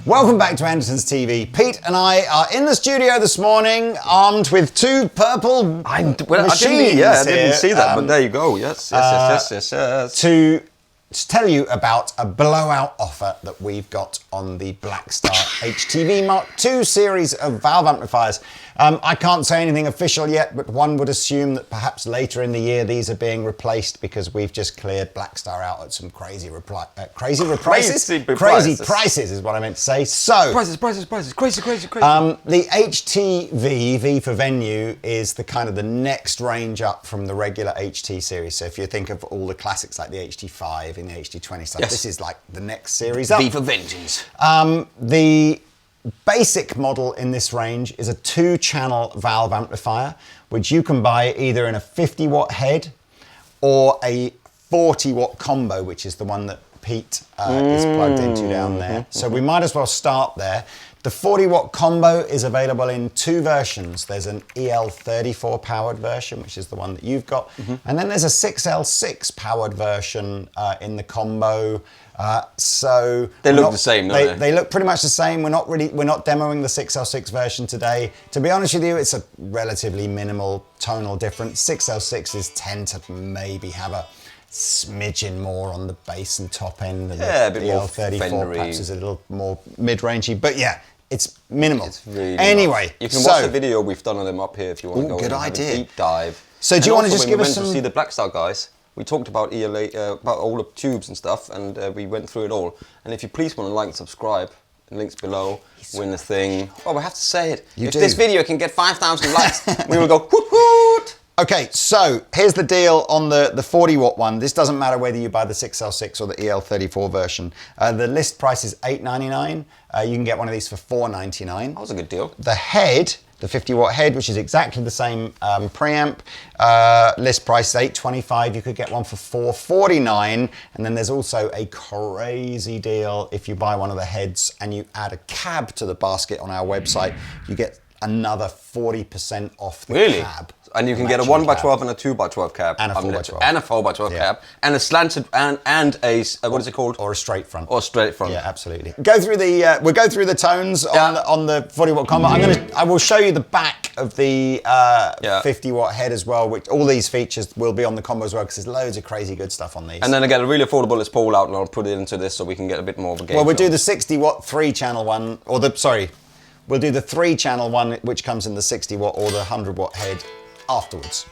Welcome back to Andertons TV. Pete and I are in the studio this morning, armed with two purple machines. I didn't see that, but there you go. Yes. To tell you about a blowout offer that we've got on the Blackstar HTV Mark II series of valve amplifiers. I can't say anything official yet, but one would assume that perhaps later in the year these are being replaced because we've just cleared Blackstar out at some crazy prices is what I meant to say. So prices, crazy. the HTV, V for venue, is the kind of the next range up from the regular HT series. So if you think of all the classics like the HT5 and the HT20 stuff, this is like the next series up. V for vengeance. The basic model in this range is a 2-channel valve amplifier, which you can buy either in a 50-watt head or a 40-watt combo, which is the one that Pete is plugged into down there. So we might as well start there. The 40-watt combo is available in 2 versions. There's an EL34 powered version, which is the one that you've got. And then there's a 6L6 powered version in the combo. So they look the same, don't they? They look pretty much the same. We're not demoing the 6L6 version today. To be honest with you, it's a relatively minimal tonal difference. 6L6s tend to maybe have a smidgen more on the bass and top end, and the EL34 perhaps is a little more mid-rangey. But yeah, it's minimal. It's really anyway, nice. You can watch the video we've done on them up here if you want to go good idea. Have a deep dive. So do you want to just give us some? We went to see the Blackstar guys. We talked about ELA, about all the tubes and stuff, and we went through it all. And if you please want to like and subscribe, links below, win the thing. Oh, we have to say it. If this video can get 5,000 likes, we will go hoot hoot. Okay, so here's the deal on the 40-watt one. This doesn't matter whether you buy the 6L6 or the EL34 version. The list price is $8.99. You can get one of these for $4.99. That was a good deal. The head, the 50-watt head, which is exactly the same preamp, list price is $8.25. You could get one for $4.49. And then there's also a crazy deal if you buy one of the heads and you add a cab to the basket on our website. You get another 40% off the cab. And you can get a 1x12 and a 2x12 cab. And a 4x12. And a 4x12 cab. And a slanted, and a, what is it called? Or a straight front. Or straight front. Yeah, absolutely. We'll go through the tones on the 40-watt combo. I will show you the back of the 50-watt head as well, which all these features will be on the combo as well, because there's loads of crazy good stuff on these. And then I get a really affordable Les Paul out, and I'll put it into this so we can get a bit more of a game. Well, we'll do the 60-watt 3-channel one, or we'll do the 3-channel one, which comes in the 60-watt or the 100-watt head afterwards.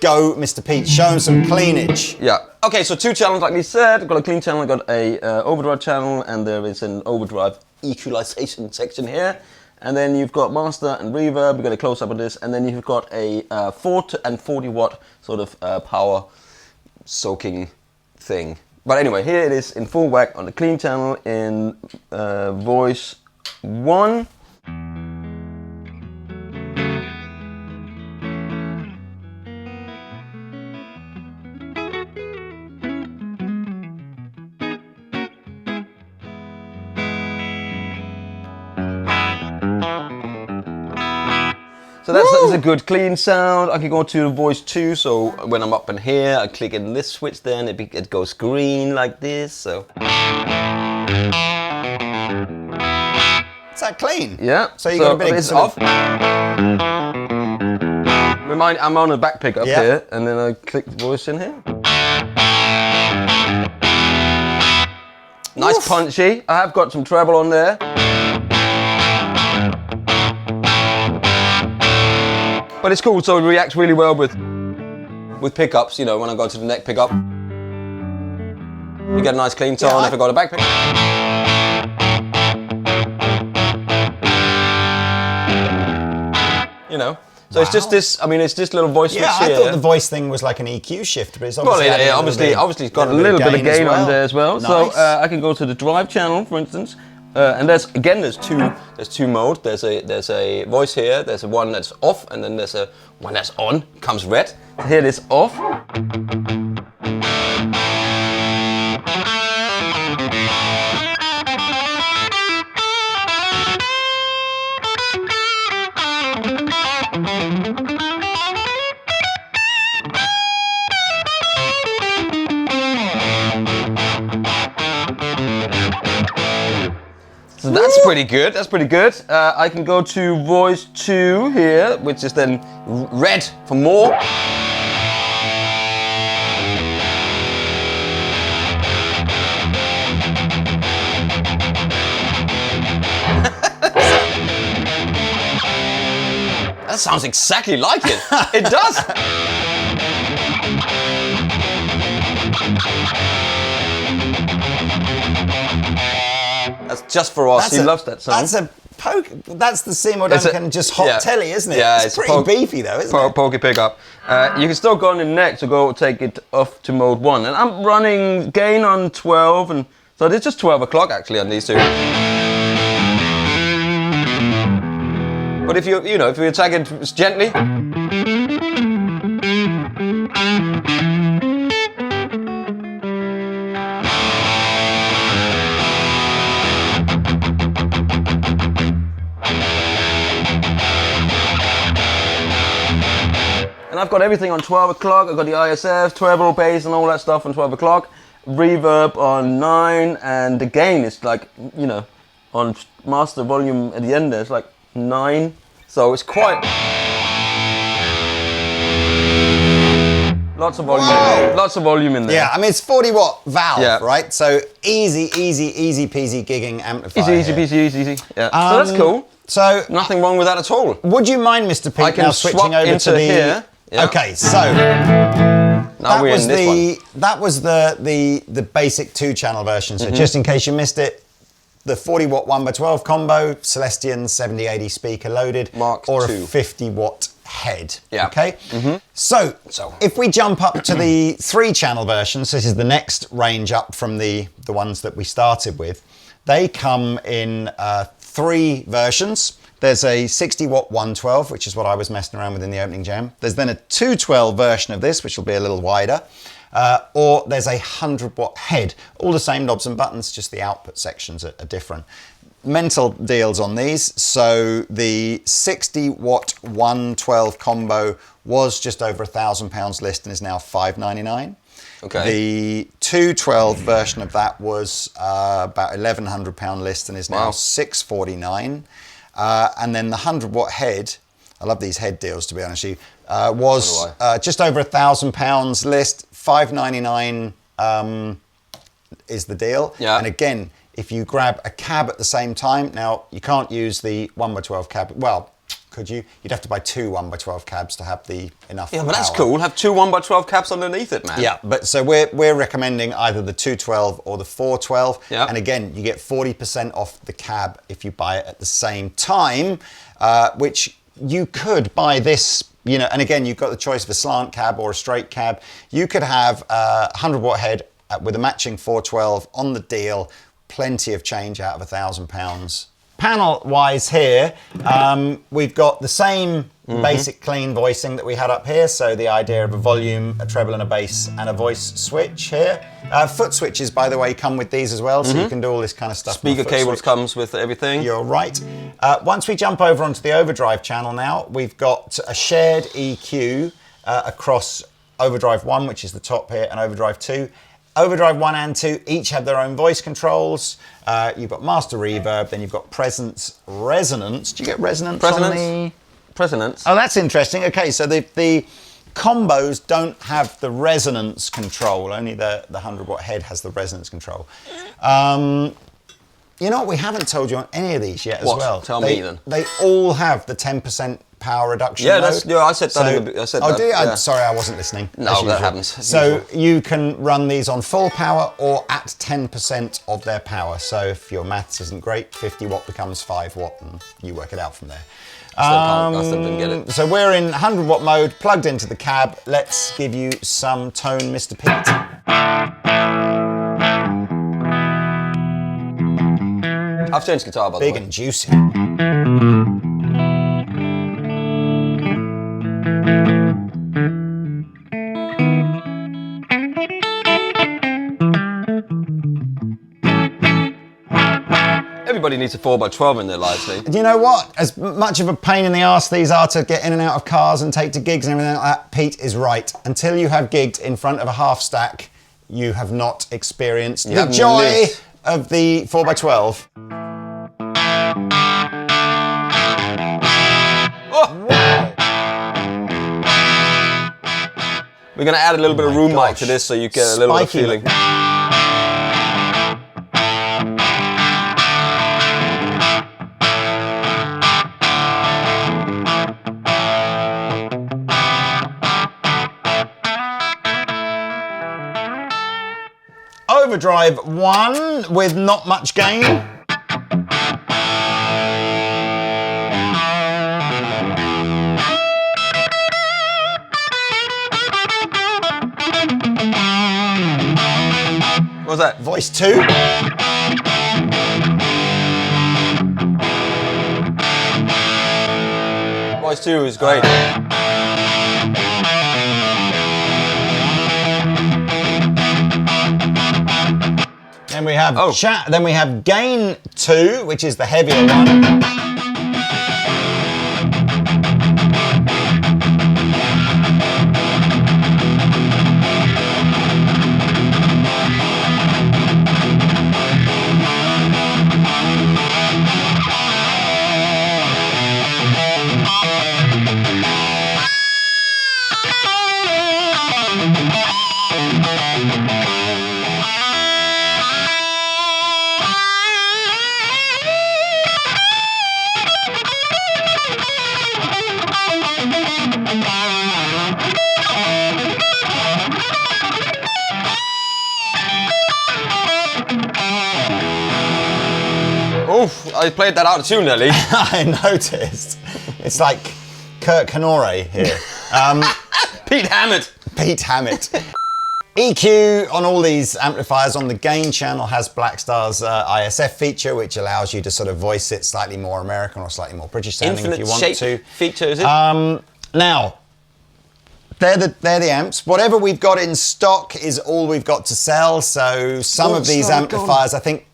Go, Mr. Pete, show him some cleanage. Yeah. Okay, so 2 channels, like we said. I've got a clean channel, I've got a overdrive channel, and there is an overdrive equalization section here. And then you've got master and reverb. We've got a close-up of this. And then you've got a 40-watt sort of power soaking thing. But anyway, here it is in full whack on the clean channel in voice 1. So that's a good clean sound. I can go to voice 2, so when I'm up in here, I click in this switch, then it goes green like this, so. Is that clean? Yeah. So you got a bit of off. I'm on a back pick up here, and then I click voice in here. Nice punchy. I have got some treble on there. But it's cool, so it reacts really well with with pickups, you know, when I go to the neck pickup, you get a nice clean tone. If I go to back pick, you know. So it's just this. I mean, it's this little voice switch here. I thought the voice thing was like an EQ shift, but it's obviously obviously it's got a little bit of gain on there as well. Nice. So I can go to the drive channel, for instance, and there's two modes. There's a voice here. There's a one that's off, and then there's a one that's on. Comes red. Here it is off. So that's pretty good. That's pretty good. I can go to voice 2 here, which is then red for more. That sounds exactly like it. It does. That's just for us. He loves that song. That's the Seymour Duncan just hot telly, isn't it? Yeah, it's pretty beefy though, isn't it? Pokey pickup. You can still go on the neck to go take it off to mode 1, and I'm running gain on 12, and so it's just 12 o'clock actually on these two. But if you attack it gently. And I've got everything on 12 o'clock. I've got the ISF, treble, bass and all that stuff on 12 o'clock. Reverb on 9, and the gain is like, you know, on master volume at the end there's like 9. So it's quite... Lots of volume. Whoa. Lots of volume in there. Yeah, I mean it's 40 watt valve, right? So easy peasy gigging amplifier. Easy peasy. Yeah. So that's cool. So nothing wrong with that at all. Would you mind, Mr. Pete, now switching over to the here? Yeah. Okay, so that was the basic 2-channel version. So just in case you missed it, the 40 watt 1x12 combo, Celestion 7080 speaker loaded, Mark or II. a 50 watt head. Yeah. Okay. So if we jump up to the 3-channel version, so this is the next range up from the ones that we started with. They come in 3 versions. There's a 60 watt 112, which is what I was messing around with in the opening jam. There's then a 212 version of this, which will be a little wider. Or there's a 100 watt head. All the same knobs and buttons, just the output sections are different. Mental deals on these. So the 60 watt 112 combo was just over £1,000 list and is now $599. Okay. The 212 version of that was about £1,100 list and is now $649. And then the 100 watt head, I love these head deals to be honest with you, was just over £1,000 list, $599 is the deal. Yeah. And again, if you grab a cab at the same time, now you can't use the 1x12 cab. Well, could you? You'd have to buy 2 1x12 cabs to have the enough. Yeah, but that's cool. Have 2 1x12 cabs underneath it, man. Yeah, but so we're recommending either the 212 or the 412. Yeah. And again, you get 40% off the cab if you buy it at the same time, which you could buy this, you know, and again, you've got the choice of a slant cab or a straight cab. You could have a 100 watt head with a matching 412 on the deal, plenty of change out of £1,000. Panel-wise here, we've got the same basic clean voicing that we had up here, so the idea of a volume, a treble and a bass, and a voice switch here. Foot switches, by the way, come with these as well, so you can do all this kind of stuff. Speaker cables comes with everything. You're right. Once we jump over onto the overdrive channel now, we've got a shared EQ across overdrive 1, which is the top here, and overdrive 2. Overdrive 1 and 2 each have their own voice controls. You've got master reverb, then you've got presence, resonance. Do you get resonance? Presonance. Oh, that's interesting. Okay, so the combos don't have the resonance control. Only the 100 watt head has the resonance control. You know what we haven't told you on any of these yet as well? Tell me then. They all have the 10% power reduction Yeah, mode. I said that. I said that. Did you? Yeah. Sorry, I wasn't listening. No, that happens. So you can run these on full power or at 10% of their power. So if your maths isn't great, 50 watt becomes 5 watt, and you work it out from there. I still didn't get it. So we're in 100 watt mode, plugged into the cab. Let's give you some tone, Mr. Pete. I've changed guitar, by the way. Big and juicy. Everybody needs a 4x12 in their lives, eh? You know what? As much of a pain in the arse these are to get in and out of cars and take to gigs and everything like that, Pete is right. Until you have gigged in front of a half stack, you have not experienced the joy of the 4x12. We're going to add a little bit of room mic to this so you get a little bit of feeling. Overdrive 1 with not much gain. What was that? Voice 2. Voice 2 is great. Then we have then we have gain 2, which is the heavier one. Oof, I played that out of tune, Nelly. I noticed. It's like Kirk Honore here. Pete Hammett. Pete Hammett. EQ on all these amplifiers on the gain channel has Blackstar's ISF feature, which allows you to sort of voice it slightly more American or slightly more British sounding if you want to. Feature, is it? Now, they're the amps. Whatever we've got in stock is all we've got to sell. So some of these amplifiers, I think,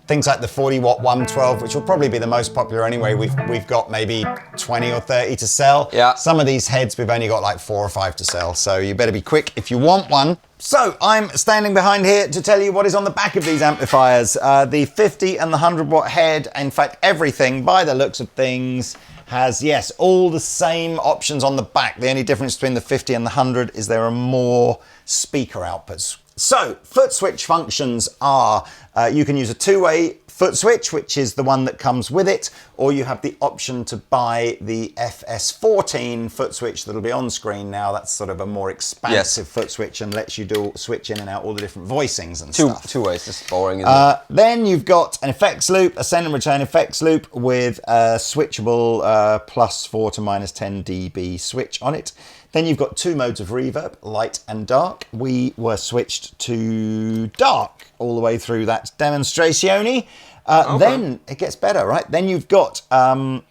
things like the 40 watt 112, which will probably be the most popular anyway, we've got maybe 20 or 30 to sell. Yeah. Some of these heads we've only got like 4 or 5 to sell, so you better be quick if you want one. So I'm standing behind here to tell you what is on the back of these amplifiers. The 50 and the 100 watt head, in fact everything by the looks of things has, yes, all the same options on the back. The only difference between the 50 and the 100 is there are more speaker outputs. So, foot switch functions are, you can use a two-way foot switch, which is the one that comes with it, or you have the option to buy the FS14 foot switch that'll be on screen now. That's sort of a more expansive foot switch and lets you switch in and out all the different voicings and stuff. Two ways, just boring, isn't it? Then you've got an effects loop, a send and return effects loop with a switchable +4 to -10 dB switch on it. Then you've got 2 modes of reverb, light and dark. We were switched to dark all the way through that demonstration. Then it gets better, right? Then you've got an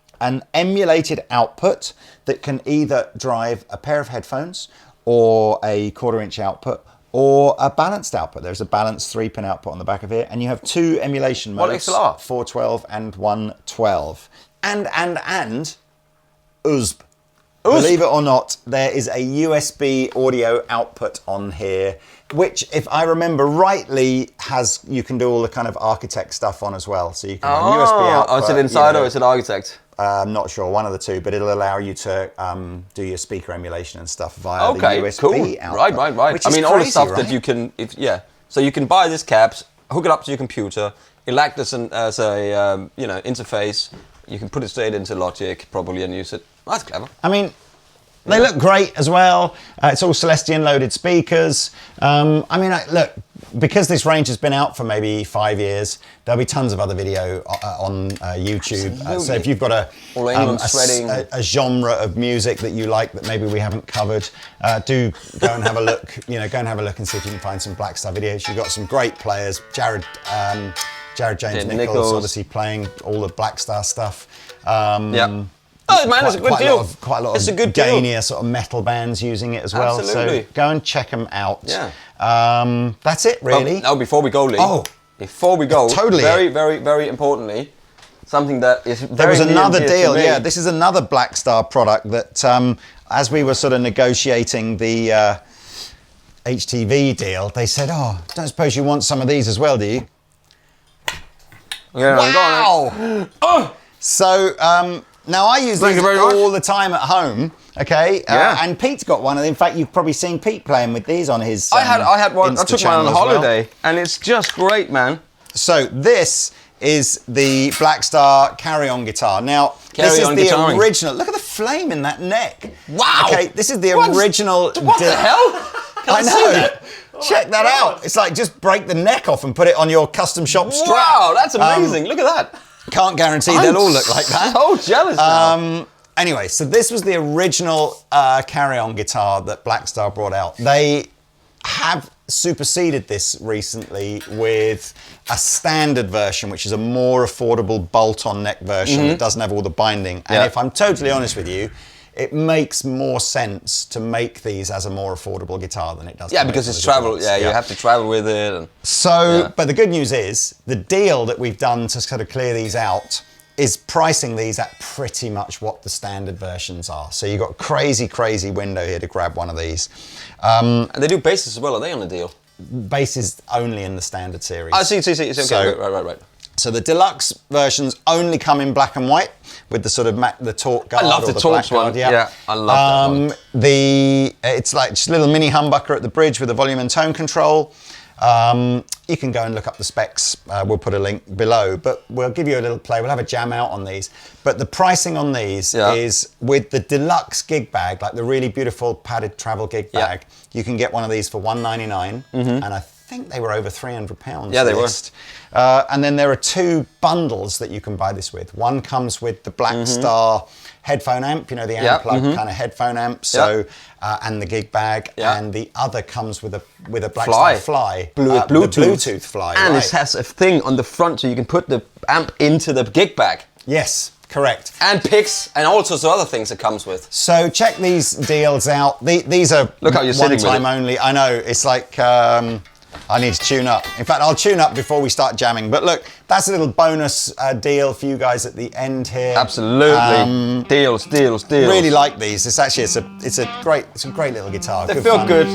emulated output that can either drive a pair of headphones or a 1/4 inch output or a balanced output. There's a balanced 3-pin output on the back of here. And you have 2 emulation modes, What XLR? 412 and 112. And USB. Believe it or not, there is a USB audio output on here, which, if I remember rightly, you can do all the kind of architect stuff on as well. So you can have USB output. Is it inside or is it architect? I'm not sure, one of the two, but it'll allow you to do your speaker emulation and stuff via the USB output. Right. Which I is mean, all the stuff crazy, that you can, So you can buy this cab, hook it up to your computer, elect this as a interface. You can put it straight into Logic probably and use it. That's clever. I mean, they look great as well. It's all Celestion loaded speakers. I mean, look, because this range has been out for maybe 5 years, there'll be tons of other video on YouTube. So if you've got a genre of music that you like that maybe we haven't covered, do go and have a look. You know, go and have a look and see if you can find some Blackstar videos. You've got some great players. Jared James Nichols obviously playing all the Blackstar stuff. Yeah. Oh man, it's a good deal. Quite a lot of gainier sort of metal bands using it as well. Absolutely. So go and check them out. Yeah. That's it, really. Oh, before we go, Lee. Before we go. Totally. Very importantly, something that is very There was another deal. Yeah, this is another Blackstar product that, as we were sort of negotiating the HTV deal, they said, "Oh, don't suppose you want some of these as well, do you?" Yeah, wow. So. Now, I use these all the time at home, okay? And Pete's got one. And in fact, you've probably seen Pete playing with these on his I had one. Insta I took mine on holiday, and it's just great, man. So this is the Blackstar carry-on guitar. Now, this is the original. Look at the flame in that neck. Wow. Okay, this is the original. What the hell? I know. Check that out. It's like just break the neck off and put it on your custom shop strap. Wow, that's amazing. Look at that. Can't guarantee they'll all look like that. I'm so jealous now. Anyway, so this was the original carry-on guitar that Blackstar brought out. They have superseded this recently with a standard version, which is a more affordable bolt-on neck version that doesn't have all the binding. And if I'm totally honest with you, it makes more sense to make these as a more affordable guitar than it does. Yeah, because it's travel. Yeah, you have to travel with it. And, so, but the good news is the deal that we've done to sort of clear these out is pricing these at pretty much what the standard versions are. So you've got a crazy window here to grab one of these. And they do basses as well, are they on the deal? Bass is only in the standard series. I see. Okay, so, right. So the deluxe versions only come in black and white with the sort of the torque guard. I love the torque one. Yeah, I love that one. It's like just a little mini humbucker at the bridge with a volume and tone control. You can go and look up the specs. We'll put a link below, but we'll give you a little play. We'll have a jam out on these. But the pricing on these is with the deluxe gig bag, like the really beautiful padded travel gig bag. You can get one of these for $199, and I think they were over £300. Yeah, they were. And then there are two bundles that you can buy this with. One comes with the Blackstar headphone amp, you know, the Amplug kind of headphone amp. So and the gig bag, and the other comes with a Blackstar Fly, Bluetooth Fly, and it has a thing on the front so you can put the amp into the gig bag. Yes. Correct. And picks and all sorts of other things it comes with. So check these deals out. These are one time only. I know, it's like I need to tune up. In fact, I'll tune up before we start jamming. But look, that's a little bonus deal for you guys at the end here. Absolutely. Deals. Really like these. It's actually it's a great little guitar. They feel good.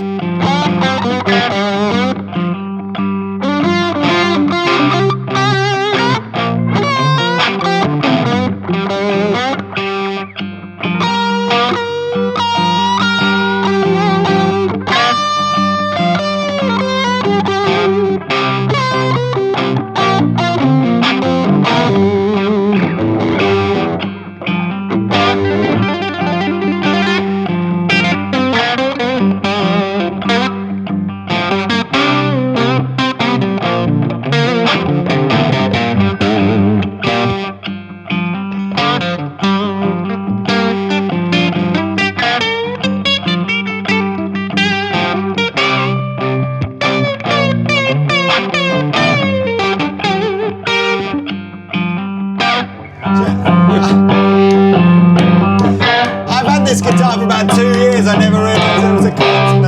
I've had this guitar for about 2 years. I never realised it was a chord.